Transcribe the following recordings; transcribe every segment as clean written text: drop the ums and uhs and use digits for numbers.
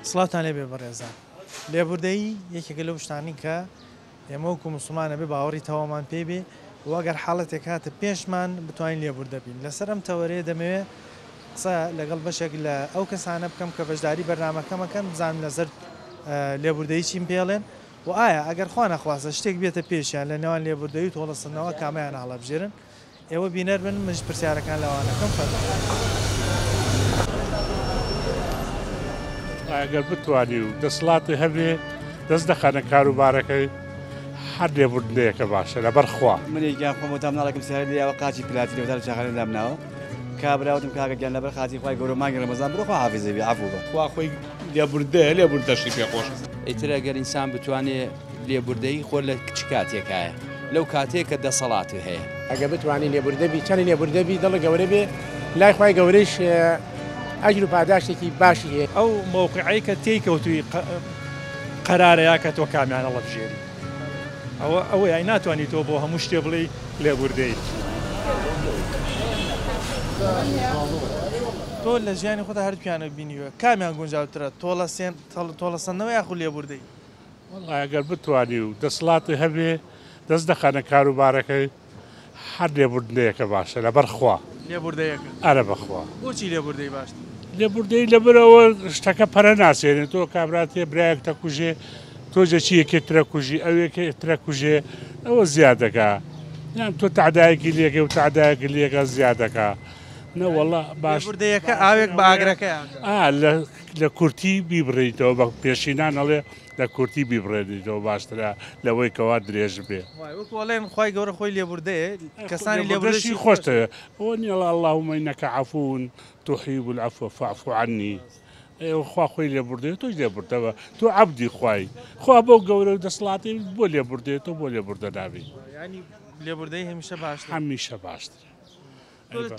سڵاتان لێ بێ بەڕێزان لێبوردەیی یەکێکە لەو شتانی کە ئێمە وەکو موسڵمانە بێ باوەڕی تەوامان پێ بێ وەگەر حاڵەتێک هاتە پێشمان بتوانین لێبوردە بین لەسەر ئەم تەوەرەیە دەمەوێت قسە لەگەڵ بەشێک لە ئەو کەسانە بکەم کە بەشداری بەرنامەکەمەکەن بزانم لەسەر لێبوردەیی چیم پێڵێن و ئایا ئەگەر خوا نەخواسە شتێک بێتە پێشیان لە نێوان لێبوردەیی و تۆڵەسنەوە کامیان هەڵەبژێرن ئێوە بینەر بن منش پرسیارەکان لەوانەکەم ئەگەر بتوانی و دەسڵاتی هەبێ دەست دەخەنە کاروبارەکەی هەر لێبوردنەیەکە باشە لەبەرخوا منێکیان خۆم تام ناڵێکم سەر لێەوە قاچی پلاتی لەوتار چاخانە دامناوە کابراوتم کاگەگەیان لەبەر خاتی خۆی گەورە مانگی ڕەمەزان بڕۆ خوا حافیزەبی عەفو بە خوا خۆی لێبوردەشی پێخۆش ئیتر ئەگەر ئینسان بتوانێت لێبوردەیی خۆ لە کچ کاتێکایە لەو کاتێک کە دەسەڵاتی هەیە ئەگە بتوانین لێبوردەبی چەند لێبوردەبی دڵە گەورە بێ لای خی گەورەش ئەجر و پاداشتێکی باشی هەیە ئەو مووقعی کە تێیکەوتوی قەرارەیە کە تۆ کامیانە لەبژێری ئەوەی ئای ناتوانانی تۆ بۆ هەموو شتێ بڵێ لێبوردەیت تۆ لە ژیانی خۆدا هەردووکیانە بینیوە کامیان گونجاوترە تۆڵەسەندنەوە یاخود لێبوردەی ئەگەر بتوانی و دەسڵاتی هەبێ دەست دەخەنە کاروبارەکەی هەر لێبوردنەیەکە باشە لەبەرخوا لێبوردەیەکە ئەرە بەخوا بۆچی لێبوردەی باش لێبوردەی لەبەرەوە شتەکە پەرە ناسێنێت تۆ کابراتێ برایەک تەکوژێ تۆ جەچیەکێ ترەکوژی ئەوێکە ترەکوژێ ئەوە زیادەکە یان تۆ تعدایەکی لێگە و تعدایەکی لێگە زیادەکە نەوەڵە باش لێبوردەیەکە ئاوێک بە ئاگرەکە لە کورتی بیبڕیتەوە بە پێشینان ئەڵێ لە کورتی بیبڕێنیتەوە باشترە لەوەی کەوا درێژ بێ وەڵێن خی گەورە خۆی لێبوردەیە کەسانی لێبوردەشی خۆشتەوە ئەوە نیڵە اللهم ئینەکە عەفوون تحیب العفو فاعف عنی خوا خۆی لێبوردێت تۆش لێبوردەوە تۆ عەبدی خوای خوا بۆ گەورە و دەسەڵاتی بۆ لێبوردێت تۆ بۆ لێبوردە نابی ینی لێبوردەی هەمیشە باشتر هەمیشە باشتر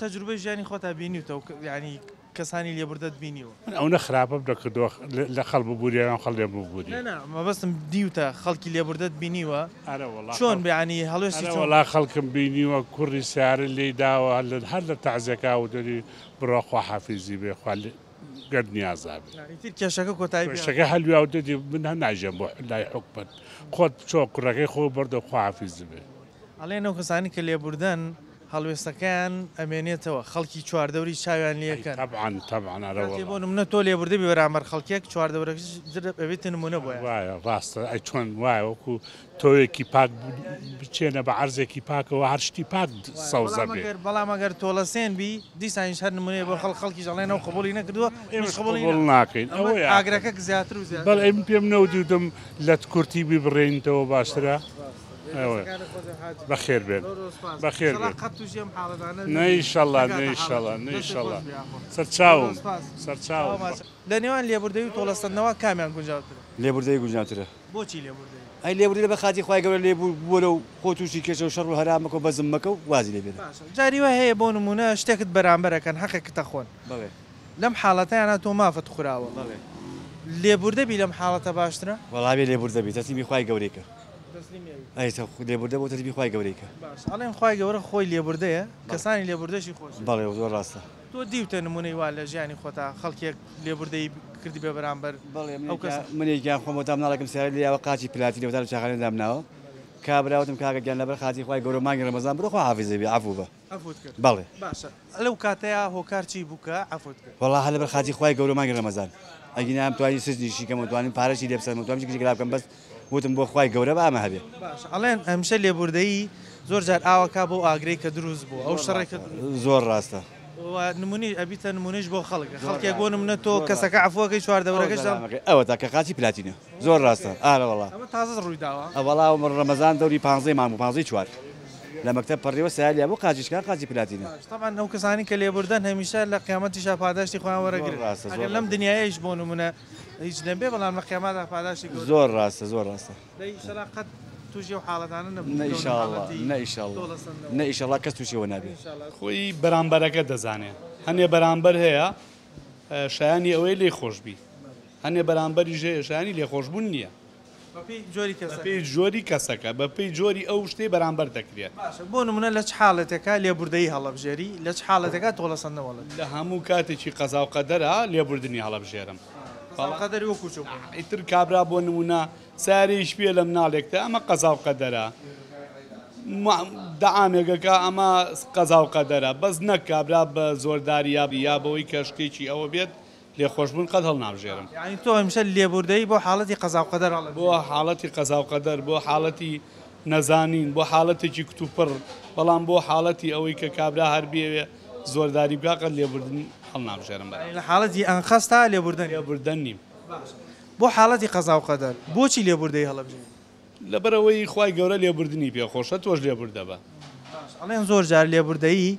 تەجروبەی ژیانی خۆتا بینیوتەوە ینی کەسانی لێبوردەت بینیوە ئەو نەخراپە دەکردەوە لە خەڵ ببووریان خەڵ لێ ببووری مەبەستم دیوتە خەڵکی لێبوردەت بینیوە چۆن بەیانی هەڵوێستی وڵا خەڵکم بینیوە کوڕی سیارە لێی داوە هەر لە تەعزیەکە و دەری بڕۆ خوا حافیزی بێ خوا گەرد نیازابێ کێشەکە کۆتایی کێشەکە هەلویا و دەدی من هەر ناژێم بۆ لای حکومەت خۆت چۆ کوڕەکەی خۆ بەردە خوا حافیزی بێ ئەڵێن ئەو کەسانی کە لێبوردەن هەڵوێستەکەیان ئەمێنێتەوە خەڵکی چواردەوری چاویان لەکەن بۆ نمونە تۆ لێبوردە بی بەرامبەر خەڵکیەک چواردەورەکەش بێتە نمونە بۆیە وایە ڕاستە ئەی چۆن وایە وەکو تۆیەکی پاک بچێنە بە عەرزێکی پاکەوە هەر شتی پاک سەوزە بێ بەڵام ئەگەر تۆڵەسێن بی دیسانیش هەر نمونەیە بۆ خەڵکی ژەڵێنەوە قبولی نەکردووە قبول ناکەین ئەوەی ئاگرەکە زیاتر و زیاتر بەڵ ئەم پێم نەودیدم لە کورتی بیبڕێنیتەوە باشترە بەخێر بێن بەخێر نەیشەڵا نەیشەڵا نەیشەڵا سەرچاوم سەرچاوم لە نێوان لێبوردەی و تۆڵەسەندنەوە کامیان گونجاوترە لێبوردەی گونجاوترە بۆچی لێبوردەی ئەی لێبوردی بە خاتی خی گەورە لێبوو بۆ لەو خۆ تووشی کێشە و شەڕ و هەرامەکە و بەزم مەکە و وازی لێبێت جاریوە هەیە بۆ نمونە شتێکت بەرامبەرەکەن حەقێکتە خۆن لەم حاڵەتەیانە تۆ مافەت خوراوە لێبوردەبی لەم حاڵەتە باشترە وەڵامی لێبوردەبی تەسلیمی خی گەورەیەکە لێبوردە بۆ تەسلیمی خی گەورەیەکە ئەڵێن خی گەورە خۆی لێبوردەیە کەسانی لێبوردەشی خۆش بەڵێ زۆر ڕاستە تۆ دیوتە نمونەی وا لە ژیانی خۆتا خەڵکێک لێبوردەی کردی بێ بەرامبەر منێکیان خۆم تام ناڵێکم سیارە لێەوە قاچی پلاتی لەوتار چاخانە دامناوە کابراوتم کاگەگەیان لەبەر خاتی خی گەورە مانگی ڕەمەزان بڕۆ خوا حافیزەبی عەفو بە بەڵێ باشە لەو کاتەیە هۆکارچی بووکە عەفوت کرد وەڵا هە لەبەر خاتی خی گەورە مانگی ڕەمەزان ئەگینام توانی سزنیشی کەم توانین پارەشی لێ بسەر توانین کشی گراب بکەم بەس وتم بۆ خی گەورە بە ئەمە هەبێ ئەڵێن ئەمشە لێبوردەیی زۆر جار ئاوەکە بۆ ئاگرەی کە دروست بوو ئەو شەڕێکە زۆر ڕاستە نمونی ئەبیتە نمونەش بۆ خەڵکە خەڵکیە بۆ نمونە تۆ کەسەکە عەفوەکەی چواردەورەکەش ئەوە تاکە قاچی پلاتینە زۆر ڕاستە ئارە وڵا تازە ڕوویداوە ئەوڵا ڕەمەزان دەوری 15 مانگ و 15 چوار لە مەکتەب پەڕێوە سالیا بۆ قاچیشکان قاچی پلاتینە تامان ئەو کەسانی کە لێبوردەن هەمیشە لە قیامەتیشا پاداشتی خۆیان وەرەگرن لەم دنیایش بۆ نمونە هیچ نەبێ بەڵام لە قیامەتدا پاداشتی زۆر ڕاستە زۆر ڕاستە قەت تووشی و حاڵەتانە نەئیشەڵا کەس تووشیەوە نابێ خۆی بەرامبەرەکە دەزانێت هەنێ بەرامبەر هەیە شایانی ئەوەی لێ خۆشببی هەنێ بەرامبەری ژێ شایانی لێخۆشببوون نییە بەپێی جۆری کەسەکە بەپێی جۆری ئەو شتەی بەرامبەر دەکرێت بۆ نمونە لە چ حاڵەتەکە لێبوردەیی هەڵەبژێری لە چ حاڵەتەکە تۆڵەسەندەوەڵێت لە هەموو کاتێکی قەزا و قەدەرە لێبوردنی هەڵەبژێرم قەدەری وەکو چوو ئیتر کابرا بۆ نمونە ساریش پێ لە مناڵێکتە ئەمە قەزا و قەدەرە دەعامێگەکە ئەمە قەزا و قەدەرە بەس نەک کابرا بە زۆرداری یا بەوەی کەشتێکی ئەوە بێت لێخۆشبوون قەت هەڵناژێرم یعنی تۆ هەمیشە لێبوردەی بۆ حاڵەتی قەزا و قەدەر بۆ حاڵەتی قەزا و قەدەر بۆ حاڵەتی نەزانین بۆ حاڵەتێکی کتوپڕ بەڵام بۆ حاڵەتی ئەوەی کە کابرا هەر بێوێ زۆرداری بکە لێبوردن هەڵناژێرم لە حاڵەتی ئەنخەستا لێبوردن لێبوردن نیم بۆ حاڵەتی قەزا و قەدەر بۆچی لێبوردەی هەڵەبژێن لەبەرەوەی خوای گەورە لێبوردنی پێخۆشە تۆش لێبوردە بە ئەڵێن زۆر جار لێبوردەیی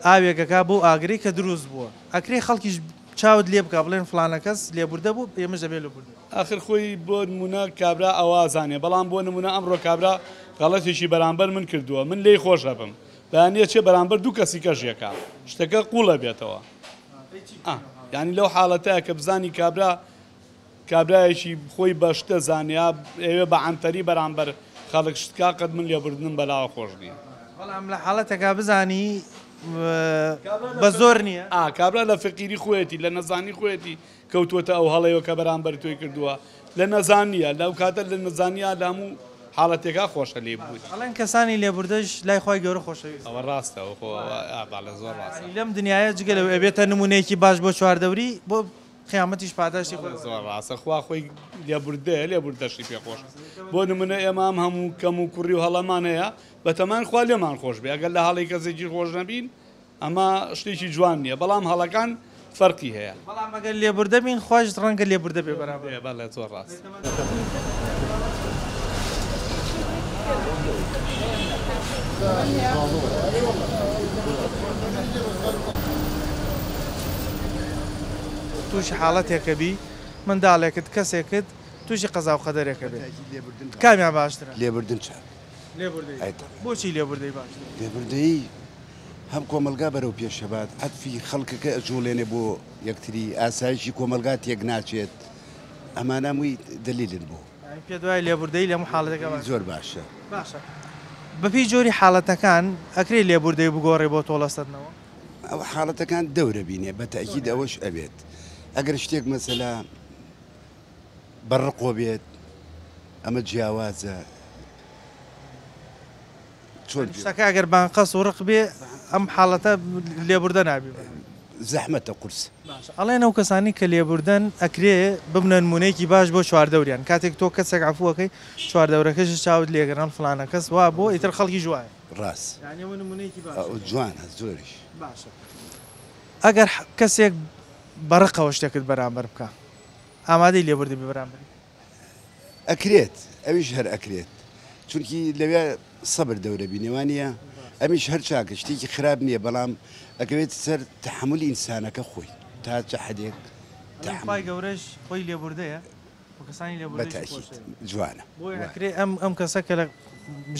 ئاوێکەکە بۆ ئاگری کە دروست بووە ئەکرێ خەڵکیش چاوت لێ بکە بڵێن فلانە کەس لێبوردە بوو ئێمەش دەبێت لێبوردە آخر خۆی بۆ نمونە کابرا ئەوازانێ بەڵام بۆ نمونە ئەمڕۆ کابرا غەڵەتێکی بەرامبەر من کردووە من لێی خۆش دەبم بەیانە چێ بەرامبەر دوو کەسی کەژیەکە شتەکە قوڵە بێتەوە ینی لەو حاڵەتەیە کە بزانی کابرایەکی خۆی بەشتە زانیا ئێوێ بە عەنتەری بەرامبەر خەڵک شتکا قەت من لێبوردنم بەلاوە خۆش نییە بەڵام لە حاڵەتێکا بزانی بە زۆر نییە کابرا لە فقیری خۆەتی لە نەزانی خۆەتی کەوتوتە ئەو هەڵەیەوە کە بەرامبەر توی کردووە لە نەزانیە لەو کاتە لە نەزانیا لە هەموو حاڵەتێکا خۆشە لێ بووی ئەڵێن کەسانی لێبوردەش لای خۆی گەورە خۆشەویست ئەوە ڕاستەوە لە زۆر ڕاستە لەم دنیاە جگە لەوێ ئەبێتە نمونەیەکی باش بۆ چواردەوری بۆ قیامەتیش پاداشتی زۆر ڕاستە خوا خۆی لێبوردەیە لێبوردەشی پێخۆش بۆ نمونە ئێمە هەموو کەم و کوڕی و هەڵەمانەیە بەتەمان خوا لێمان خۆش بێ ئەگەر لە هەڵی کەسێکی خۆش نەبین ئەمە شتێکی جوان نییە بەڵام هەڵەکان فەرقی هەیە بەڵام ئەگەر لێبوردە بین خۆش ڕەنگە لێبوردە بێ بەرامبەر بەڵێ زۆر ڕاست تووشی حاڵەتێکە بی منداڵێکت کەسێکت تووشی قەزا و قەدەرێکە بێت کامیان باشترە لێبوردن چاک بۆچی لێبوردەی باش لێبوردەی هەم کۆمەلگا بەرەو پێشەبات عەتفی خەڵکەکە ئەجوڵێنێ بۆ یەکتری ئاسایشی کۆمەلگا تێک ناچێت ئەمانەمووی دلیلن بۆ پێ دوای لێبوردەی لەموو حاڵەتەکە زۆر باشە باشە بەپی جۆری حاڵەتەکان ئەکرێ لێبوردەی بگۆڕێ بۆ تۆڵەسەدنەوە ئەو حاڵەتەکان دەورە بینێ بە تاکید ئەوەش ئەبێت ئەگەر شتێک مەسەلا بەڕقۆ بێت ئەمە جیاوازە شتەکە ئەگەر بانقەس و ڕق بێ ئەم حاڵەتە لێبوردە نابێ زەحمەتە قورس ئەڵێن ئەو کەسانی کە لێبوردن ئەکرێ ببنە نمونەیەکی باش بۆ چواردەوریان کاتێک تۆ کەسێک عەفووەکەی چواردەورەکەش چاوت لێگەڕان فلانە کەس وا بۆ ئیتر خەڵکی جوایە ڕاست نمونەیەکی جوانە زۆریش باشە ئەگەر کەسێک بەڕقەوە شتێکت بەرامبەر بکە ئامادەی لێبوردی بەرامبەر ئەکرێت ئەویش هەر ئەکرێت چونکی لەوێ سەبر دەورە بینێوانە ئەمیش هەر چاکە شتێکی خراپ نییە بەڵام ئەکەوێت سەر تەحملی ئینسانەکە خۆی تا چه حدێک پای گەورەش خۆی لێبوردەیە کەسانی لێبوردە جوانە بۆکرێ ئەم کەسە کە لە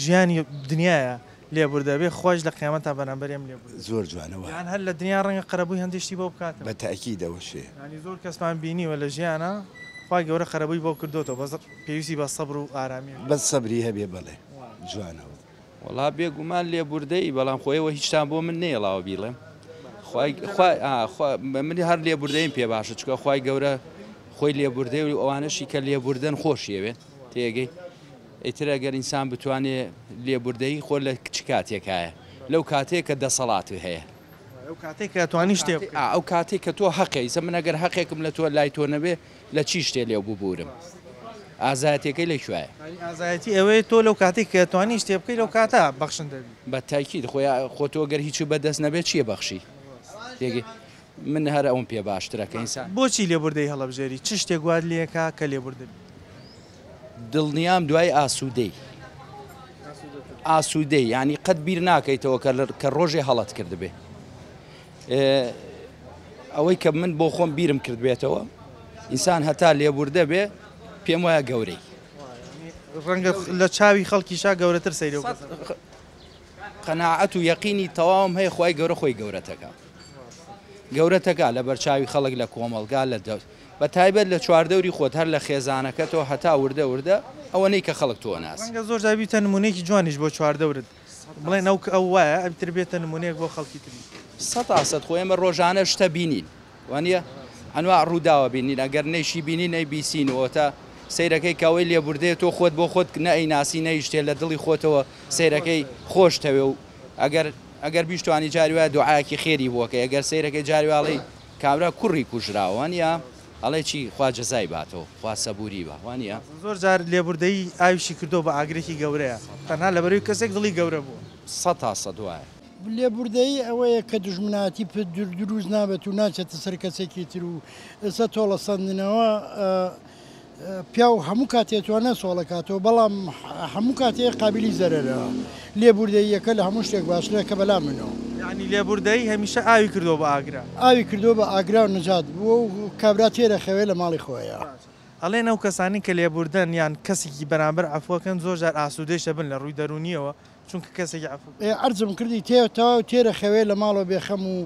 ژیانی دنیاە لێبوردە بێ خۆش لە قیامەت تا بەرامبەریم لێبوردە زۆر جوانەوە هەر لە دنیا ڕەنگە قەرەبووی هەندێشتی بۆ بکاتە بە تاکیدەوە شێ زۆر کەسمان بینیوە لە ژیانە خی گەورە خەرەبووی بۆ کردوتەوە بەس پێویستی بە سەبر و ئارامی بە سەبری هەبێ بڵێ جوانەوە وڵا بێگومان لێبوردەی بەڵام خۆیەوە هیچتان بۆ من نێڵاوە بیڵێم منی هەر لێبوردەیم پێ باشە چکە خی گەورە خۆی لێبوردەی و ئەوانەشی کە لێبوردن خۆشیەوێت تێگەی ئیتر ئەگەر ئینسان بتوانێت لێبوردەی خۆ لە کچ کاتێکایە لەو کاتێک کە دەسەڵاتی هەیە ئەو کاتێک کە توانی شتێک ئەو کاتێک کە تۆ حەقیسە من ئەگەر حەقێکم لە تۆ لای تۆ نەبێ لە چی شتێ لێو ببورم ئازایەتەکەی لەکوێیە ئازایەتی ئەوەیە تۆ لەو کاتێک کە توانی شتێ بکەی لەو کاتە بەخشن دەبی بە تاکید خۆ تۆ گەر هیچ بەدەست نەبێت چییە بەخشی تێگەی من هەر ئەوم پێ باشترەکە ئینسان بۆچی لێبوردەی هەڵەبژێری چ شتێک گواد لێکا کە لێبوردن دڵنیام دوای ئاسوودەی ینی قەت بیر ناکەیتەوە کە ڕۆژێ هەڵەت کرد بێ ئەوەی کە من بۆ خۆم بیرم کرد بێتەوە ئینسان هەتا لێبوردە بێ پێم وایە گەورەی ڕەنگە لە چاوی خەڵکیشا گەورەتر سەیرە قەناعەت و یەقینی تەواوم هەیە خی گەورە خۆی گەورەتەکە لە بەرچاوی خەڵک لە کۆمەلگا لە بە تایبەت لە چواردەوری خۆت هەر لە خێزانەکەتەوە هەتا وردە ئەوە نەی کە خەڵک تۆ ناس زۆر دابیتە نمونەیەکی جوانیش بۆ چواردەورت بڵێن ئەو وایە ئەتر بێتە نمونەیەک بۆ خەڵکی تری 100% خۆ ئێمە ڕۆژانە شتە بینین وانە ئەنوا ڕووداوە بینین ئەگەر نەیشی بینی نەی بیسینەوە تا سیرەکەی کەوەی لێبوردەیە تۆ خۆت بۆ خۆت نەئەیناسی نەیشتێ لە دڵی خۆتەوە سیرەکەی خۆشتەوێ و ئەگەر بیشتوانی جاری وایە دوعایەکی خێری بووەکە ئەگەر سیرەکەی جاریواڵی کابرا کوڕی کوژراوانە ئەڵێ چی خوا جەزای باتەوە خوا سەبووری بە وانە زۆر جار لێبوردەی ئاویشی کردو بە ئاگرێکی گەورەیە تەنها لەبەرەوەی کەسێک دڵی گەورە بوو 100 وایە لێبوردەی ئەوەیە کە دژمناتی دروست نابێت و ناچێتە سەر کەسێکی تر و ئێستا تۆڵە سندنەوە پیا و هەموو کاتێتوانە سۆڵەکاتەوە بەڵام هەموو کاتەیە قابلی زەرەرەوە لێبوردەیەکە لە هەموو شتێک باشترە کە بەلا منەوە ینی لێبوردەی هەمیشە ئاوی کردو بە ئاگرا ئاوی کردو بە ئاگرا و نەجات بووە و کابرا تێرە خەوێ لە ماڵی خۆیە ئەڵێن ئەو کەسانی کە لێبوردن یان کەسێکی بەرامبەر عفوەکەن زۆر جار ئاسوودەی شەبن لە ڕووی دەرونیەوە چونکە کەسێکی عفو ئەرزم کردی تێتەوە تێرە خەوێ لە ماڵەوە بێخەم و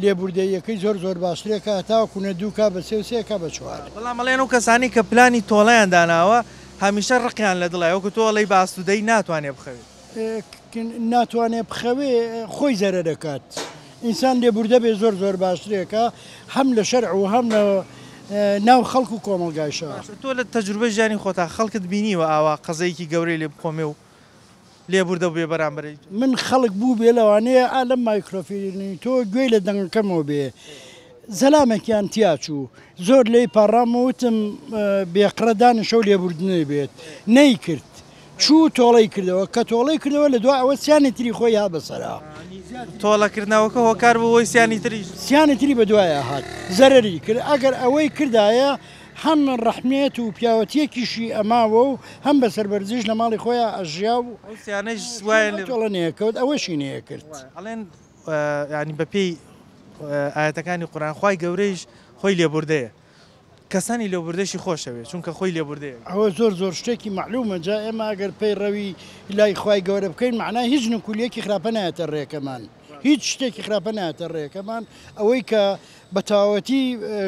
لێبوردەیەکەی زۆر باشترێکە تاوەکوونە دووکە بە سێوسێکە بە چوار بەڵام ئەڵێن ئەو کەسانی کە پلانی تۆڵەیان داناوە هەمیشە ڕقیان لە دڵای وەکو تۆڵەی باستودەی ناتوانێت بخەوێت ناتوانێت بخەوێ خۆی زەرە دەکات ئینسان لێبوردە بێ زۆر باشترێکە هەم لە شەرع و هەم لە ناو خەڵک و کۆمەلگایشە تۆ لە تەجروبە ژیانی خۆتا خەڵکت بینیوە ئاوا قەزەیەکی گەورەی لێ بخۆمێ و لێبوردە بێ بەرامبەری من خەڵک بوو بێ لەوانەیە ئالەم مایکرۆفیلنی تۆ گوێی لە دەنگەکەمەوە بێ زەلامێکیان تیاچوو زۆر لێی پاڕامەوتم بێقڕەدانی شەو لێبوردنەوەی بێت نەیکرد چوو تۆڵەی کردەوە کە تۆڵەی کردەوە لە دو ئەوە سیانی تری خۆی ها بەسەرا تۆڵەکردنەوەکە هۆکار بووەوەی سیانی تری سیانی تری بە دوایە هات زەرری کرد ئەگەر ئەوەی کردایە هەم ڕەحمێت و پیاوەتیەکیشی ئەماوە و هەم بەسەر بەرزش لە ماڵی خۆیان ئەژیا و تۆڵە نەیەکەوت ئەوەشی نەیە کرد ئەڵێن ینی بەپێی ئاەتەکانی قورآن خوای گەورەیش خۆی لێبوردەیە کەسانی لێبوردەشی خۆشەوێت چونکە خۆی لێبوردەیە ئەوە زۆر شتێکی معلومە جا ئێمە ئەگەر پێی ڕەوی لای خوای گەورە بکەین معنای هیچ نکولیەکی خراپە نایەتە ڕێەکەمان هیچ شتێکی خراپە نایەتە ڕێەکەمان ئەوەی کە بە تاوەتی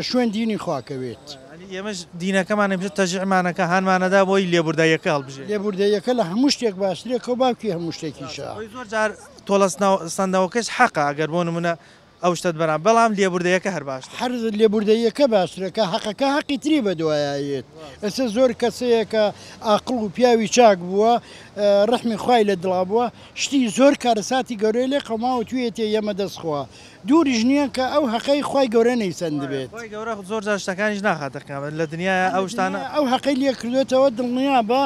شوێن دینی خواکەوێت ئێمەش دینەکەمان هەمیشە تەژیعمانەکە هانمانەدا بۆی لێبورداییەکە هەڵبژێت لێبوردەیەکە لە هەموو شتێک باشترێکە و باوکی هەموو شتێکیشە زۆر جار تۆڵە سندەوەکەش حەقە ئەگەر بۆ نمونە ئەو شتت بەرام بەڵام لێبوردەیەکە هەر باش هەر لێبوردەیەکە باشترەکە حەقەکە حەقی تری بە دوایەت ئەستا زۆر کەسەیەکە ئاقڵ و پیاوی چاک بووە ڕەحمی خوای لە دڵا بووە شتی زۆر کارەساتی گەورەی لێ قەماوە توێتێ ئێمە دەستخوا دووریش نییە کە ئەو حەقەی خوای گەورە نەیسەند بێت گەورە زۆر جار شتەکانیش ناخاتەکەمە لە دنیاە ئەو شتانە ئەو حەقەی لێ کردوێتەوە دڵنیا بە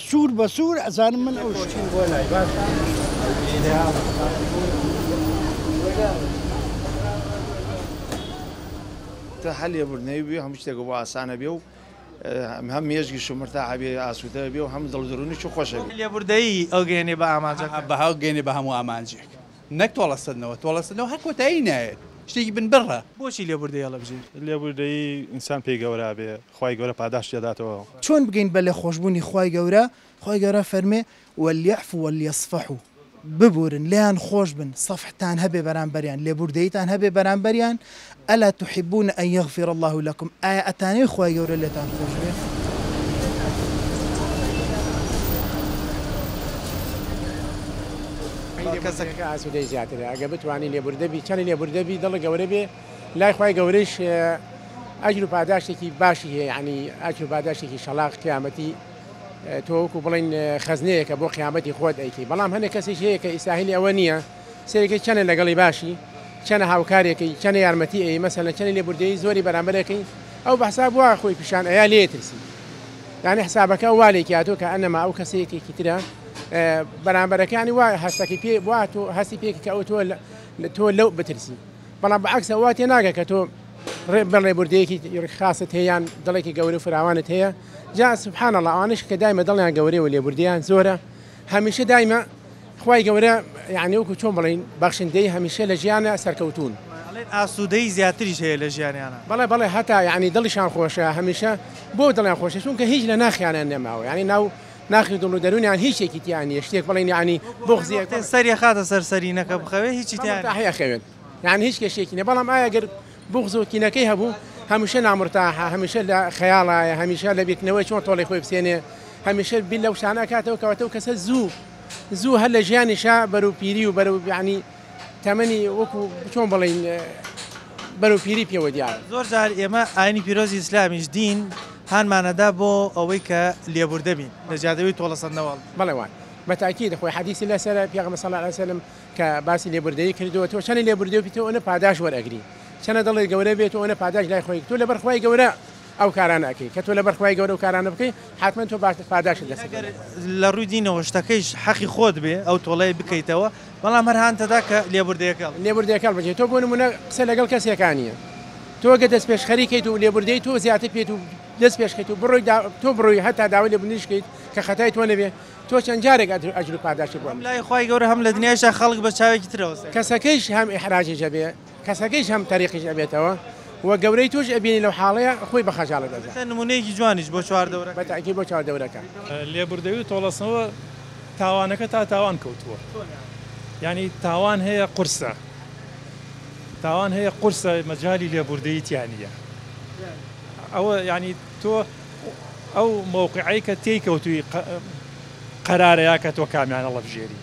سوور بە سوور ئەزانم من ئەو شتی بۆ لای باش هەل لێبوردنەوەی بێ هەموو شتێک بۆ ئاسانە بێ و هەم مێژگی شومرتا بێ ئاسوودە بێ و هەم دڵدرونیی خۆشە لێبوردەی ئەوگەێنێ بە ئاماجەکە بە هەڵگەێنێ بە هەموو ئامانجێک نەک تۆڵەسەدنەوە هەر کۆتایی نایێت شتێکی بن بڕە بۆچی لێبوردەی هەڵەبژێت لێبوردەی ئینسان پێی گەورە بێ خی گەورە پاداش دەداتەوە چۆن بگەین بە لێ خۆشببوونی خی گەورە فەرمێ وەلیعفو وەلیەصفەحو ببورن لیان خۆش بن سەفحتان هەبێ بەرامبەریان لێبوردەیتان هەبێ بەرامبەریان ئەلا تحبون ئەن یغفر الله لكم ئایا ئەتانەی خی گەورە لێتان خۆش بێ کەسەکە ئاسوودەی زیاترە ئەگە بتوانانی لێبوردەبی چەند لێبوردەبی دڵە گەورە بێ لای خی گەورەش ئەجر و پاداشتێکی باشی هەیە ینی ئەجر و پاداشتێکی شەلاق قیامەتی تۆوەکو بڵین خەزنەیەکە بۆ قیامەتی خۆت ئەیکی بەڵام هەنێک کەسێک هەیە کە ئیساهیلی ئەوە نییە سێرەکەی چەنە لەگەڵی باشی چەنە هاوکارێکی چەنە یارمەتی ئەی مەسەلەن چەنی لێبوردەی زۆری بەرامبەرەکەی ئەو بەحساب وایە خۆی پیشان ئەیا لێترسی یعنی حسابەکە والێکی هاتۆ کە ئەنەما ئەو کەسەیەکێکی ترە بەرامبەرەکانی وایە هەستەکەی پێ وات و هەستی پێکە کە ئەو تۆ لەو بترسی بەڵام بەعکسە وا تێ ناگە کە تۆ بەڕێبوردەیەکی خاست هەیەیان دڵێکی گەورە و فراوانت هەیە جا سبحان الله ئەوانش کە دایمە دڵیان گەورەی و لێبوردیان زۆرە هەمیشە دایمە خوای گەورە یعنی وەکو چۆن بڵین بەخشندەی هەمیشە لە ژیانە سەرکەوتون ئاسوودەی زیاتریش هەیە لە ژیانیانە بەڵێ هەتا یعنی دڵیشان خۆشە هەمیشە بۆ دڵیان خۆشە چونکە هیچ لە ناخیانیان نەماوە یعنی ناو ناخی دڵ و دەرونیان هیچێکی تیانە شتێک بڵین ینی بغزیەک سەری خاتە سەرسەرینەکە بخەوێ هیچی هەیە خەوێت یعنی هیچ کێشێکی نە بەڵام ئاگەر بغز و کینەکەی هەبوو هەمیشە نامرتاحە هەمیشە لە خەیاڵایە هەمیشە لە بیرکردنەوەی چۆن تۆڵی خۆی بسێنێ هەمیشە بین لەو شانە کاتەوە کەواتە و کەسە زوو هەر لە ژیانیشا بەرەو پیری و بەرەو یعنی تەمەنی وەکو چۆن بڵین بەرەو پیری پێوە دیار زۆر جار ئێمە ئاینی پیرۆزی ئیسلامیش دین هانمانەدا بۆ ئەوەی کە لێبوردە بین لە جادەوەی تۆڵەسەندنەوەڵ بەڵێ وان بەتاکید دەخۆی حەدیثی لەسەر پێغەمبەر صلی الله علیه وسلم کە باسی لێبوردەیی کردووە تۆ چەند لێبوردەی بێتەوە ئەوە پاداش وەرئەگری چەنە دڵی گەورە بێت ئەوە پاداش لای خۆی تۆ لەبەر خوای گەورە ئەو کارانە ئەەکەی کە تۆ لەبەر خوای گەورە و کارانە بکەی حتمما تۆ پاداشت دەسەگەر لە ڕووی دینەوە شتەکەیش حەقی خۆت بێ ئەو تۆڵەی بکەیتەوە بەڵام هەر هاانتەدا کە لێبوردەکەڵ بژێت تۆ بۆ نمونە قسە لەگەڵ کەسێکانیە تۆ گە دەست پێش خەریکەیت و لێبوردەی تۆ زیاتر پێێت و دەست پێشکەیت و بڕۆی تۆ بڕۆی هەتا داوای لێ بنیشکەیت کە خەتای تۆ نەبێ تۆ چەند جارێک ئەجر و پاداشی بۆ لای خی گەورە هەم لە دنیاشە خەڵک بە چاوێکی ترەوە کەسەکەیش هەم ئحراجی جەبێ کەسەکەیش هەم تاریخیش ئەبێتەوە و گەورەی توش ئەبینی لەو حاڵەیە خۆی بە خەجاڵە دەزێت نمونەیەکی جوانیش بۆ چواردەورە بەتاکی بۆ چواردەورەکە لێبوردەوی و تۆڵەسنەوە تاوانەکە تا تاوان کەوتووە ینی تاوان هەیە قورسە تاوان هەیە قورسە مەجای لێبوردەیی تیانە ئەوە ینی تۆ ئەو مووقعی کە تێیکەوتوی قەرارەیە کە تۆ کامیانە لەبژێری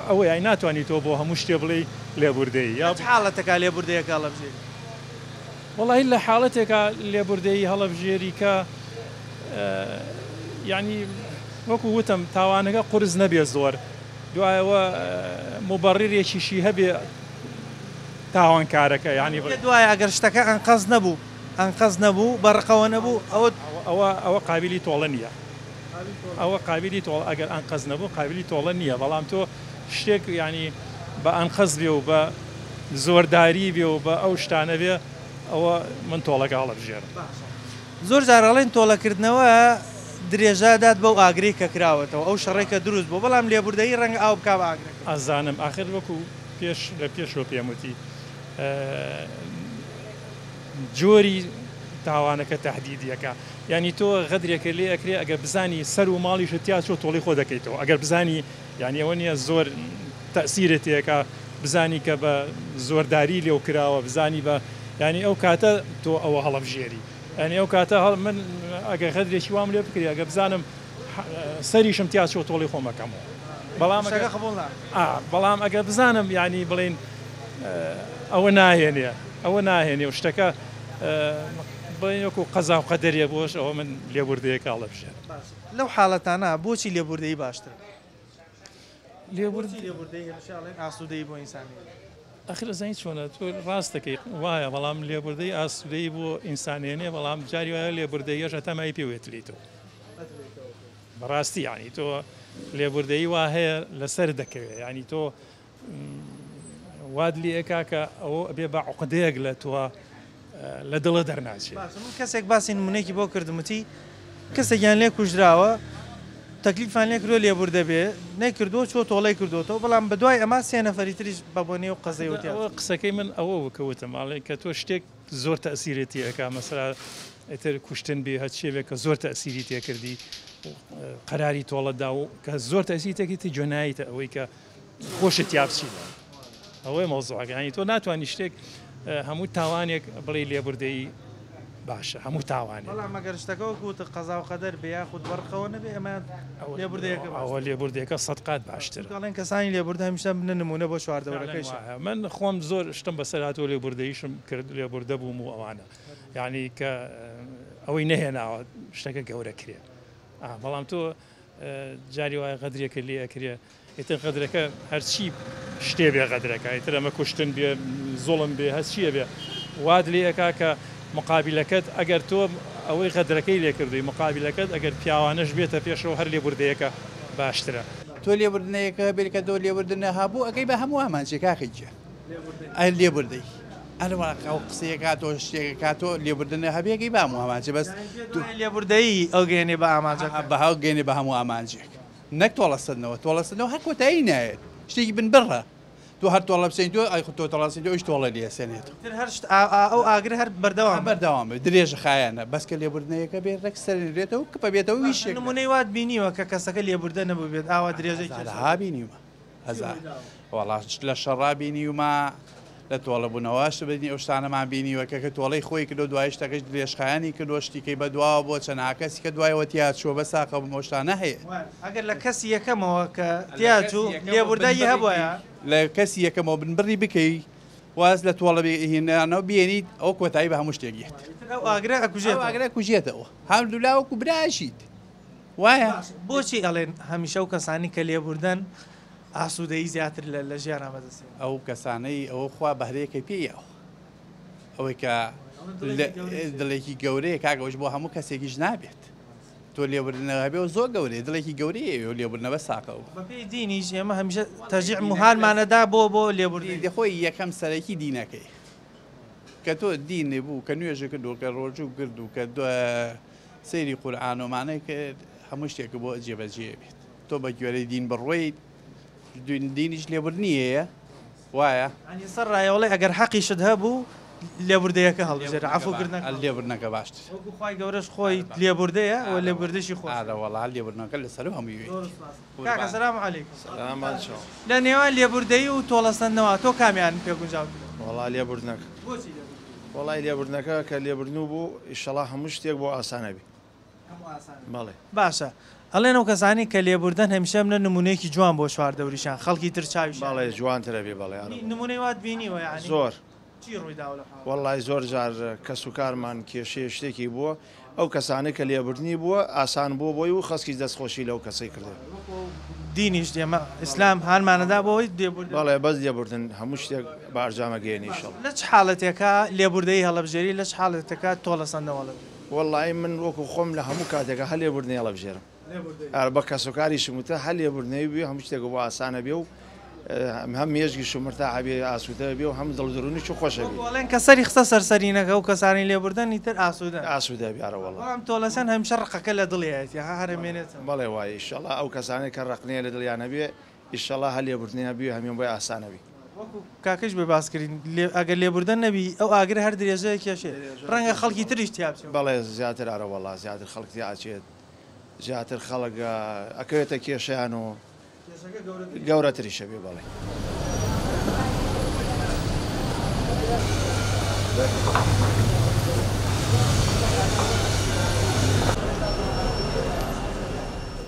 ئەوە یای ناتوانانی تۆ بۆ هەموو شتێ بڵێ لێبوردەیە یا حاڵەتەکە لێبوردەیەکە لەبژێری وڵی لە حاڵەتێکە لێبوردەیی هەڵەبژێری کە ینی وەکو وتم تاوانەکە قرس نەبێ زۆر دوایەوە مبەڕێرێکیشی هەبێ تاوانکارەکە ینی دوایە ئەگەر شتەکە ئەنقەز نەبوو ئەنقەز نەبوو بەڕقەوە نەبوو ئەوە قابلی تۆڵە نییە ئەوە قابلی تۆڵ ئەگەر ئەنقەز نەبوو قابلی تۆڵە نییە بەڵام تۆ شتێک ینی بە ئەنقەز بێ و بە زۆرداری بێ و بە ئەو شتانە بێ ئەوە من تۆڵەکە هەڵەبژێرم زۆر جارەڵێن تۆڵەکردنەوە درێژادات بەو ئاگری کە کراوەتەوە ئەو شەڕێکە دروست بوو بەڵام لێبوردەیی ڕەنگە ئاو بک ئاگرێک ئازانم آخر وەکو لە پێشەوە پێموتی جۆری تاوانەکە تهدیدیەکە ینی تۆ غەدرێکە لێ ئەکرێ ئەگەر بزانی سەر و ماڵیش تیا چۆ تۆڵی خۆ دەکەیتەوە ئەگەر بزانی ینی ئەوە نیە زۆر تەسیرێتەکە بزانی کە بە زۆرداری لێو کراوە بزانی بە ینی ئەو کاتە تۆ ئەوە هەڵەبژێری ئەنی ئەو کاتە من ئەگەر غەدرێکی وام لێ بکری ئەگە بزانم سەریشم تیا چۆ تۆڵی خۆمەکەمەوە بەڵام ئەگەر بزانم ینی بڵێن ئەوە ناهێنێ و شتەکە بەیەکو قەزا و قەدەریە بۆش ئەوە من لێبوردەیەکە هەڵەبژێر لەو حاڵەتانە بۆچی لێبوردەیی باشتر ئاسوودەیی بۆ ئینسانی ئەخر زین چۆنە تۆ ڕاست دەکەی وایە بەڵام لێبوردەی ئاسوودەی بۆ ئینسانێنێ بەڵام جاری وایە لێبوردەیەش هەتەمای پێوێتلیتەوە بەڕاستی ینی تۆ لێبوردەیی وا هەیە لەسەر دەکەوێت ینی تۆ واد لێ کاکە ئەوە بێ بە عقدەیەک لە تۆ لە دڵە دەرناچێت کەسێک باسی نمونەیەکی بۆ کردمتی کەسێکیان لێ کوژراوە تەکلیفان لێ کردو لێبوردە بێ نەکردو چۆ تۆڵی کردوەوە بەڵام بەدوای ئەما سێ نەفەری تریش بە بۆنێ و قەزەیوتی قسەکەی من ئەوە بکەوتم ماڵێ کە تۆ شتێک زۆر تەسیرێتی ئەەکە مەسەلا ئەتر کوشتن بێ هەت شێوێک کە زۆر تەسیری تێکردی قەراری تۆڵەدا و کە زۆر تەسیتێکی جۆناییتە ئەوەی کە خۆشت یابچیدا ئەوەی مەوزوعەکانی تۆ ناتوانانی شتێک هەموو تاوانێک بڵێ لێبوردەیی باشە هەموو تاوانێ بەڵام ئەگەر شتەکەەوە کوتە قەزا و قەدەر بێ یاخود بەرخەوە نەبێ ئەمان ئەوە لێبوردەکە سەدقات باشتر دەڵێن کەسانی لێبوردە هەمیشە بنە نمونە بۆ چواردەوەەکەی من خۆم زۆر شتم بەسەر هاتۆ لێبوردەیشم کرد لێبوردە بووم و ئەوانە یعنی کە ئەوەی نەهێناوە شتەکە گەورە کرێ بەڵام تۆ جاری وایە غەدرێکە لێ ئەکرێ ئیتر غەدرەکە هەرچی شتێ بێ غەدرەکە ئیتر ئەمە کوشتن بێ زۆڵم بێ هەرچیە بێ واد لێ ئەکا کە مقابلەکەت ئەگەر تۆ ئەوەی غەدرەکەی لێ کردووی مقابلەکەت ئەگەر پیاوانش بێتە پێشەوە هەر لێبوردەیەەکە باشترە تۆ لێبوردنەیەکە بێکە دۆ لێبوردنە هەبوو ئەگەی بە هەموو ئامانجێ کاخیجە ئەل لێبوردەی ئەو قسەیەکە تۆ شتێکە کاتۆ لێبوردنە هەبێکی بە هەموو ئامانجە بەس لێبوردەیی ئەو گەێنێ بە ئامانجە بە هەو گەێنێ بە هەموو ئامانجێک نەک تۆڵەسەدنەوە هەر کۆتایی نایێت شتێکی بن بڕە تۆ هەر تۆڵە بسەین تۆ ئای تۆ تەڵاسی تۆش تۆڵە لێسێنێت ئەو ئاگر هەر بەردەوام درێژە خایەنە بەسکە لێبوردنەیەەکە بێت ڕێک سەرێتەوە کە بێتەوە ویشێک نمونەی وات بینیوە کە کەسەکە لێبوردە نەبوو بێت ئاوا درێژێکی ها بینیومە هەزار وەڵاش لە شەڕا بینیومە لە تۆڵە بوونەوەش بینی ئەو شتانەمان بینیوە کە تۆڵەی خۆی کردو دوای شتەکەش درێژخایانی کردو شتیکەی بەدواوە بۆ چەند کەسی کە دوایەوە تیاچوە بە ساقە بمۆشتانە هەیە ئەگەر لە کەسی یەکەمەوە کە تیاچوو لێبوردایی هەبووە لە کەسی یەکەمەوە بنبڕی بکەی واز لە تۆڵە هێنانەوە بێنیت ئەو کۆتایی بە هەموو شتێکیت ئاگرە کوژێتەوە هەمدولاوەکو براشیت وایە بۆچی ئەڵێن هەمیشە و کەسانی کە لێبوردن ئاسوودەی زیاتر لە ژیان ئامەدەسێن ئەو کەسانەی ئەوە خوا بەهرەیەکەی پێیەوە ئەوەی کە دڵێکی گەورەیە کاگەوەش بۆ هەموو کەسێکیش نابێت تۆ لێبوردنەوە بێ و زۆر گەورەیە دڵێکی گەورەیە و لێبوردنەوە ساقەوە بەپێی دینیش ئێمە هەمیشە تەرجیع موهالمانەدا بۆ لێبوردی دەخۆی یەکەم سەرەکی دینەکەی کە تۆ دینێ بوو کە نوێژە کردو کە ڕۆژوو کرد و کە سەیری قورئانۆمانەی کرد هەموو شتێک بۆ جێبەجێ بێت تۆ بە گوێرەی دین بڕۆیت دینیش لێبوردنیەیە وایە ئەنی سەر ڕایەوەڵێ ئەگەر حەقیشت هەبوو لێبوردەیەکە هەڵبژێرە عەفوکردن لێبوردنەکە باشتر وەکو خوای گەورەش خۆی لێبوردەیە و لێبوردەشی خۆ وەڵا لێبوردنەکە لەسەر هەمووی کاکە سەلام عەلەیکم لە نێوان لێبوردەیی و تۆڵەسەندنەوە تۆ کامیان پێ گونجاو وەڵا لێبوردنەکە وەڵای لێبوردنەکە کە لێبوردن بوو ئیشەڵا هەموو شتێک بۆ ئاسانەبی بەڵێ باشە ئەڵێنەوە کەسانی کە لێبوردن هەمیشە منە نمونەیەکی جوان بۆ شواردەوریشان خەڵکی تر چاویش باڵێ جوانترە بێ بەڵێ نمونەی وات بینیوە یعنی زۆر چی ڕوویداوە لە وەڵای زۆر جار کەس و کارمان کێشەیە شتێکی بووە ئەو کەسانەی کە لێبوردنی بووە ئاسان بووە بۆی و خەسکی دەستخۆشی لەو کەسەی کردێ دینیش دێمە ئیسلام هانمانەدا بۆی لێبوردن بەڵێ بەس لێبوردن هەموو شتێک بارجامەگەێنی ئیشەڵ لە چ حاڵەتێکە لێبوردەی هەڵەبژێری لە چ حاڵەتەکە تۆڵەسەندنەوە وەڵای من وەکو خۆم لە هەموو کاتێکە هەل لێبوردنی هەڵەبژێرم بە کەسوکاریشم وتە هەل لێبوردنەوەی بێ هەموو شتێک بۆ ئاسانە بێ و هەم مێژگی شومرتا هەبێ ئاسوودە بێ و هەم دڵدرونی چ خۆشە بێڵێن کە سەری خستە سەرسەرینەکە و کەسانی لێبوردنی تر ئاسوودە بیارە وەڵام ئەم تۆلەسەن هەمیشە ڕقەکە لە دڵیەتی هەرمێنێت بەڵێ وایە ئیشەڵا ئەو کەسانێک کە ڕقنەیە لە دڵیانە بێ ئیشەڵا هەل لێبوردنیە بێ هەمیان بۆی ئاسانەبی کاکەش بێ باسکردین ئەگەر لێبوردن نەبی ئەو ئاگرە هەر درێژەیە کێشێ ڕەنگە خەڵکی تریش تیابچێت بەڵێ زیاتر ئارە وەڵا زیاتر خەڵکی ئاچێت زیاتر خەڵک ئەکەوێتە کێشیان و گەورەتریشە بێ بەڵێ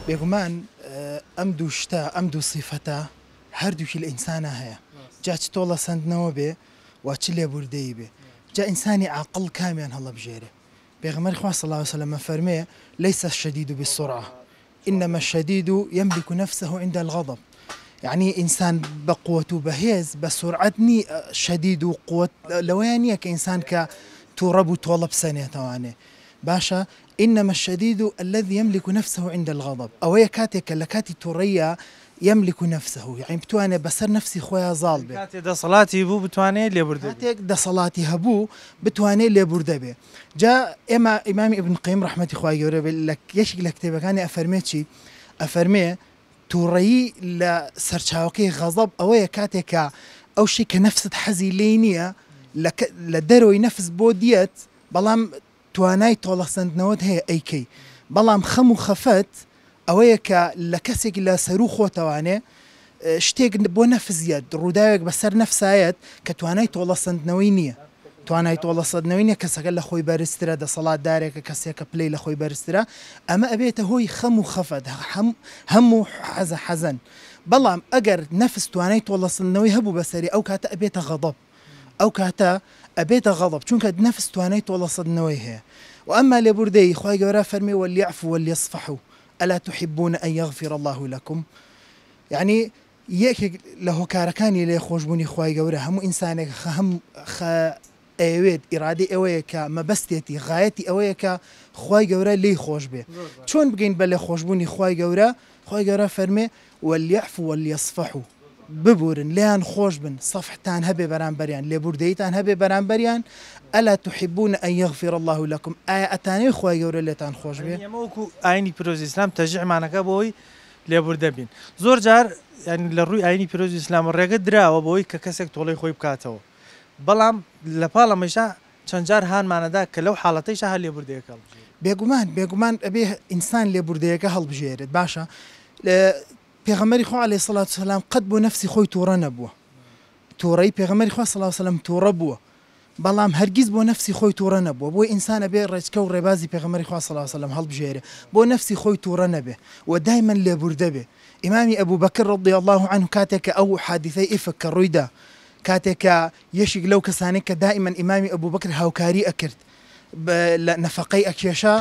بێگومان ئەم دوو شتە ئەم دوو سیفەتە هەردووکی لە ئینسانە هەیە جا چ تۆڵە سندنەوە بێ و چ لێبوردەی بێ جا ئینسانی عاقڵ کامیان هەڵەبژێرێ پێغەمبەری خوا صلی الله عليه وسلم فەرمێ ليس الشديد بالسرعة إنما الشديد يملك نفسه عند الغضب يعني إنسان بقوة بهيز بسرعة ني شديد وقوة لوانية كإنسان كتورب طلب سنة تواني باشا إنما الشديد الذي يملك نفسه عند الغضب أو يكاتك لكاتي توريا يملك نفسه يعني بتواني بسر نفسي خويا ظالبه كاتي دا صلاتي بو بتواني ليبرد كاتي دا صلاتي هبو بتواني ليبرد به جاء إمام ابن القيم رحمة خويا يورب لك يشك لك تبكاني أفرميتشي أفرمي توري لسرچاوكي غضب أو يكاتك أو شيء كنفس حزي لينية لدروي نفس بوديت بلام توانای تۆڵەسەندنەوەت هەیە ئەیکەی بەڵام خەم و خەفەت ئەوەیە کە لە کەسێک لە سەرو خۆتەوانێ شتێک بۆ نەفزیەت ڕووداوێک بەسەر نەفسایەت کە توانای تۆڵەسەندنەوەی نییە توانای تۆڵەسەندنەوەی نیە کەسەکە لە خۆی بەرزترە دەسەڵاتدارێکە کەسێکە پلەی لە خۆی بەرزترە ئەمە ئەبێتە هۆی خەم و خەفەت هەموو حەزن بەڵام ئەگەر نەفس توانای تۆڵەسەندنەوەی هەبوو بەسەری ئەو کاتە ئەبێتە غەضەب ئەو کاتە ئەبێتە غەضەب چونکە نەفس توانای تۆڵەسەندنەوەی هەیە وأما لێبوردەی خوای گەورە فەرمی وەلیعفو وەلیەصفحوا ألا تحبون أن يغفر الله لكم يعني یەکێک لە هۆکارەکانی لێ خۆشببوونی خوای گەورە هەموو ئینسانێک ئەوێت ئیرادی ئەوەیە کە مەبەستێتی غایەتی ئەوەیە کە خوای گەورە لێی خۆش بێ چۆن بگەین بە لێ خۆشببوونی خوای گەورە فەرمێ وەلیعفو وەلیەصفحوا ببورن لیان خۆش بن صفحتان هەبێ بەرامبەریان لێبوردەیتان هەبێ بەرامبەریان ئەلا تحبون أن يغفر الله لكم ئایا ئەتانەی خوای گەورە لێتان خۆش بێ ئەمەوەکو ئاینی پیرۆزی ئیسلام تەژیعمانەکە بۆی لێبوردە بین زۆر جار ینی لە ڕووی ئاینی پیرۆزی ئیسلام ڕێگە دراوە بۆی کە کەسێک تۆڵەی خۆی بکاتەوە بەڵام لە پاڵەمەشا چەند جار هانمانەدا کە لەو حاڵەتەیشە هەر لێبوردەیەکە بێگومان ئەبێ ئینسان لێبوردەیەکە هەڵبژێرێت باشە پێغەمبەری خوا عەلەیهی سەڵات وسەلام قەت بۆ نەفسی خۆی تووڕە نەبووە تووڕەی پێغەمبەری خوا صلی الله علیه وسلم تووڕە بووە بەڵام هەرگیز بۆ نەفسی خۆی تووڕە نەبووە بۆی ئینسانە بێ ڕێچکە و ڕێبازی پێغەمبەری خوا صلی الله علیه وسلم هەڵبژێرێ بۆ نەفسی خۆی تووڕە نەبێ و دایما لێبوردە بێ ئیمامی ئەبوو بەکر رضی الله عنه کاتێک کە ئەو حادثەی ئیفک کە ڕوویدا کاتێککە یەشێک لەو کەسانی کە دائیمەن ئیمامی ئەبوو بەکر هاوکاری ئەکرد لە نەفەقەی ئەکێشە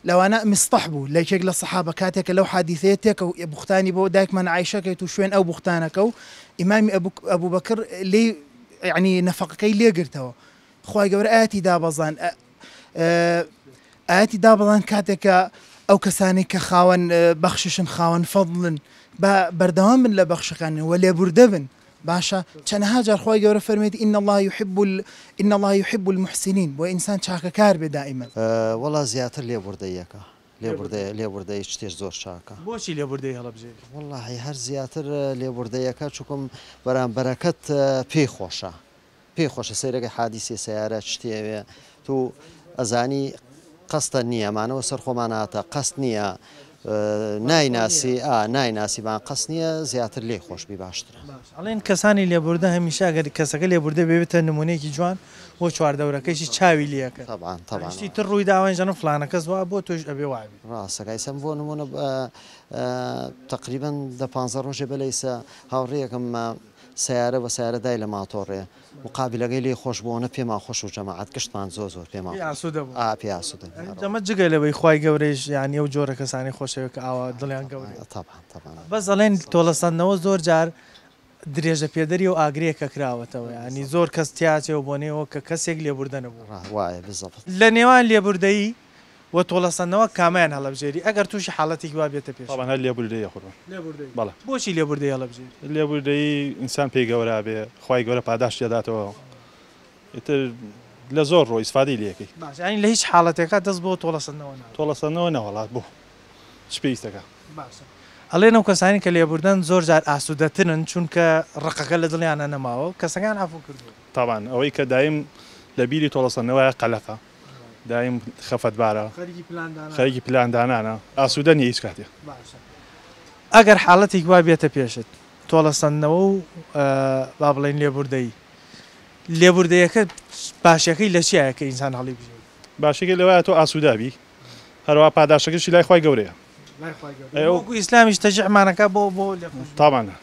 لەوانە مستەح بوو لە یەکێک لە سەحابە کاتێکە لەو حادیثەیە تێکە بوختانی بۆ دایکمان عایشەکەیت و شوێن ئەو بوختانەکە و ئیمامی ئەبوو بەکر لێ یعنی نەفەقەکەی لێگرتەوە خوای گەورە ئاەتی دابەزان کاتێکە ئەو کەسانی کە خاوەن بەخششن خاوەن فەضڵن بە بەردەوام بن لە بەخشەکان و لێبوردە بن باشە چەندەها جار خوای گەورە فەرمێتی إن الله يحب المحسنين بۆ ئینسان چاکەکار بێ دائیمەن وەڵا زیاتر لێبوردەیەکە لێبوردەی شتێش زۆر چاکە بۆچی لێبوردەی هەڵەبژێری وەڵاهی هەر زیاتر لێبوردەیەکە چووکم بەرامبەرەکەت پێی خۆشە سەیرەکە حادیسی سیارە شتێوێ تو ئەزانی قەستە نییە مانەوە سەر خۆمان هاتە قەست نییە نایناسیبان قەست نییە زیاتر لێ خۆشبی باشترە ئەڵێن کەسانی لێبوردە هەمیشە گەر کەسەکە لێبوردە بێتە نمونەیەکی جوان بۆ چواردەورەکەیشی چاوی لیەکە تەبانشتی تر ڕووی داوەنجان و فلانە کەس وە بۆ تۆش ئەبێ وابی ڕاستەکەی سم بۆ نمونە تقریبان دە 15 ڕۆژێ بەلەیسە هاوڕێیەکەم سیارە بە سیارەدای لە ماتۆڕێ مقابلەکەی لێ خۆش بووەنە پێما خۆش و جەماعەت گشتمان زۆر پێما پێ ئاسوودە دەمە جگە لەوەی خوای گەورەیش یانی ئەو جۆرە کەسانی خۆشەوە کە ئاوا دڵیان گەورە بەس دەڵێن تۆڵەسەندنەوە زۆر جار درێژە پێدەری و ئاگرەیەکە کراوەتەوە ینی زۆر کەس تیاچێەوە بۆنێەوە کە کەسێک لێبوردە نەبوو لە نێوان لێبوردەیی و تۆڵەسەندنەوە کامیان هەڵەبژێری ئەگەر تووشی حاڵەتێکی وا بێتە پێش هەر لێبوردەیە خۆ بەڵێ بۆچی لێبوردەی هەڵەبژێری لێبوردەی ئینسان پێی گەورە بێ خی گەورە پاداش دێداتەوە ئیتر لە زۆر ڕۆی ئیسفادەی لەکەی ینی لە هیچ حاڵەتێکە دەست بۆ تۆڵەسەندنەوە نەوەڵات بوو شپێویستەکە ئەڵێن ئەو کەسانی کە لێبوردن زۆر جار ئاسوودەترن چونکە ڕقەکە لە دڵیانە نەماوە کەسەکان ئافو کردو تاوان ئەوەی کە دایم لە بیری تۆڵەسەندنەوەی قەلەقە دایم خەفەتبارە خەریکی پلاندانانە ئاسوودە نیە هیچ کاتێ ئەگەر حاڵەتێک وا بێتە پێشت تۆڵەسەندنەوە و با بڵێن لێبوردەیەکە باشەکەی لە چیایە کە ئینسان هەڵی بژێت باشەکەی لەوایە تۆ ئاسوودابی هەروە پاداشەکەشی لای خی گەورەیە ئیسلامیش تەجیعمانەکە بۆ تاوانە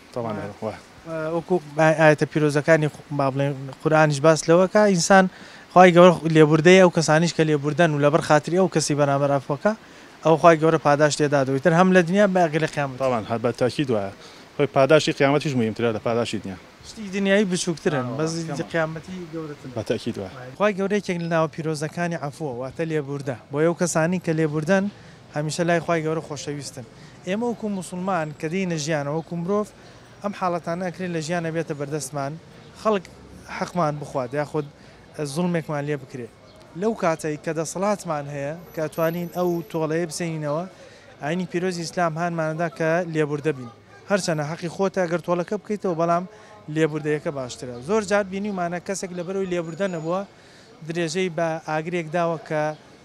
وەکو ئاەتە پیرۆزەکانی با بڵێن قورئانیش باس لەوەکە ئینسان خی گەورە لێبوردەیە ئەو کەسانیش کە لێبوردن و لەبەر خاتری ئەو کەسی بەرامبەر ئەفۆکە ئەو خی گەورە پاداش تێدادەوەیتر هەم لە دنیا باقی لە قیامەت تاوان هەر بە تاکید وایە خۆی پاداشی قیامەتیش مهمترە لە پاداشی دنیا شتی دنیایی بچووکترن بەس قیامەتی گەورەتر بە تاکید وایە خی گەورەیەکێک لە ناوە پیرۆزەکانی عەفووە واتە لێبوردە بۆ ئەو کەسانی کە لێبوردن هەمیشە لای خی گەورە خۆشەویستن ئێمە وەکو موسڵمان کە دینە ژیانەوە وەکو مرۆڤ ئەم حاڵەتانە ئەکرێن لە ژیانە بێتە بەردەستمان خەڵک حەقمان بخوات یاخود زوڵمێکمان لێ بکرێت لەو کاتەی کە دەسەڵاتمان هەیە کە ئەتوانین ئەو تۆڵەیە بسێنینەوە ئاینی پیرۆزی ئیسلام هانمانەدا کە لێبوردە بین هەرچەنە حەقی خۆتە ئەگەر تۆڵەکە بکەیتەوە بەڵام لێبوردەیەکە باشترە زۆر جار بینیمانە کەسێک لەبەرەوەی لێبوردە نەبووە درێژەی بە ئاگرێک داوە کە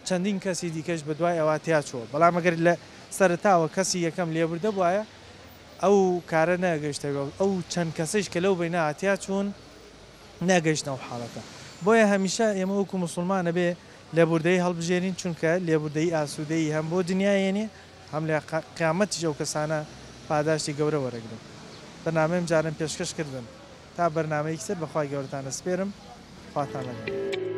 چەندین کەسی دیکەش بە دوای ئەوە تیاچوە بەڵام ئەگەر لە سەرتاوە کەسی یەکەم لێبوردە بواە ئەو کارە نەگەیشتەوە ئەو چەند کەسش کە لەو بینە هاتیا چوون نەگەیشتنەوە حاڵەکە بۆیە هەمیشە ئێمە وەکو موسڵمانە بێ لێبوردەی هەڵبژێرین چونکە لێبوردەی ئاسوودەی هەم بۆ دنیاێنێ هەم لە قیامەتیش ئەو کەسانە پاداشتی گەورە وەرەگرن بەنامەم جارم پێشکەش کردن تا بەرنامەیەکی سەر بەخوای گەورەتانە سپێرم خواتان لەگەڵ